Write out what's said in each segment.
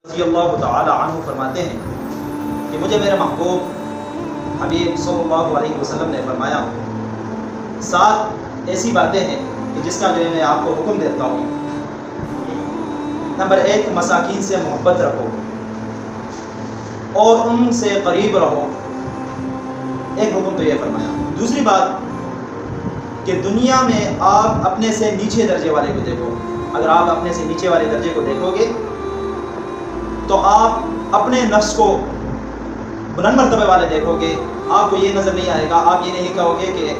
رضی اللہ تعالی عنہ فرماتے ہیں کہ مجھے میرے محبوب حبیب صلی اللہ علیہ وسلم نے فرمایا 7 ایسی باتیں ہیں کہ جس کا جو ہے میں آپ کو حکم دیتا ہوں۔ نمبر 1، مساکین سے محبت رکھو اور ان سے قریب رہو، ایک حکم تو یہ فرمایا۔ دوسری بات کہ دنیا میں آپ اپنے سے نیچے درجے والے کو دیکھو، اگر آپ اپنے سے نیچے والے درجے کو دیکھو گے تو آپ اپنے نفس کو بلند مرتبے والے دیکھو گے، آپ کو یہ نظر نہیں آئے گا، آپ یہ نہیں کہو گے کہ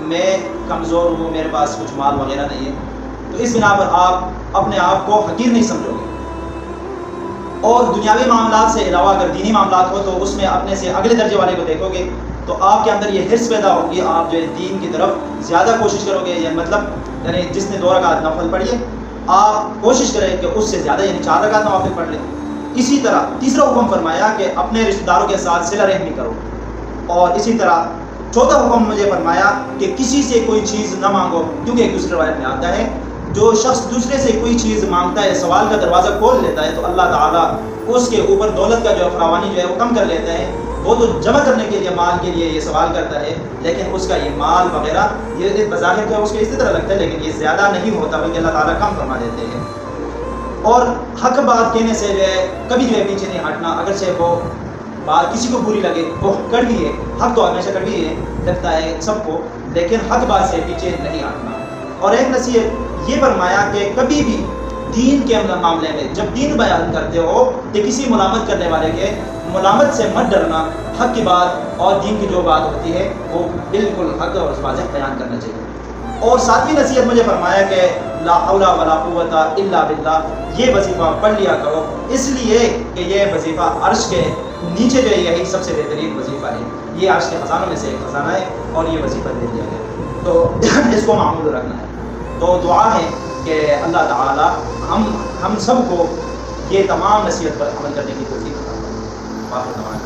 میں کمزور ہوں، میرے پاس کچھ مال وغیرہ نہیں ہے، تو اس بنا پر آپ اپنے آپ کو حقیر نہیں سمجھو گے۔ اور دنیاوی معاملات سے علاوہ اگر دینی معاملات ہو تو اس میں اپنے سے اگلے درجے والے کو دیکھو گے تو آپ کے اندر یہ حرص پیدا ہوگی، آپ جو ہے دین کی طرف زیادہ کوشش کرو گے، یعنی جس نے 2 رکعت نفل پڑھی ہے آپ کوشش کریں کہ اس سے زیادہ یعنی 4 رکعت نوافل پڑھ لیں۔ اسی طرح تیسرا حکم فرمایا کہ اپنے رشتہ داروں کے ساتھ صلہ رحمی کرو، اور اسی طرح چوتھا حکم مجھے فرمایا کہ کسی سے کوئی چیز نہ مانگو، کیونکہ ایک دوسرے روایت میں آتا ہے جو شخص دوسرے سے کوئی چیز مانگتا ہے، سوال کا دروازہ کھول لیتا ہے تو اللہ تعالیٰ اس کے اوپر دولت کا جو فراوانی جو ہے وہ کم کر لیتا ہے۔ وہ تو جمع کرنے کے لیے مال کے لیے یہ سوال کرتا ہے، لیکن اس کا یہ مال وغیرہ یہ بظاہر ہے اس کو اسی طرح لگتا ہے، لیکن یہ زیادہ نہیں ہوتا بلکہ اللہ تعالیٰ کم فرما دیتے ہیں۔ اور حق بات کہنے سے جو ہے کبھی جو ہے پیچھے نہیں ہٹنا، اگرچہ وہ بات کسی کو بری لگے، وہ کڑوی ہے، حق تو ہمیشہ کڑوی ہے لگتا ہے سب کو، لیکن حق بات سے پیچھے نہیں ہٹنا۔ اور ایک نصیحت یہ فرمایا کہ کبھی بھی دین کے معاملے میں جب دین بیان کرتے ہو تو کسی ملامت کرنے والے کے ملامت سے مت ڈرنا، حق کی بات اور دین کی جو بات ہوتی ہے وہ بالکل حق اور واضح بیان کرنا چاہیے۔ اور 7ویں نصیحت مجھے فرمایا کہ لا حول ولا قوت الا باللہ، یہ وظیفہ پڑھ لیا کرو، اس لیے کہ یہ وظیفہ عرش کے نیچے جو ہے یہی سب سے بہترین وظیفہ ہے، یہ عرش کے خزانوں میں سے ایک خزانہ ہے اور یہ وظیفہ دے دیا گیا، تو اس کو معمول رکھنا ہے۔ تو دعا ہے کہ اللہ تعالی ہم سب کو یہ تمام نصیحت پر عمل کرنے کی توفیق عطا فرمائے۔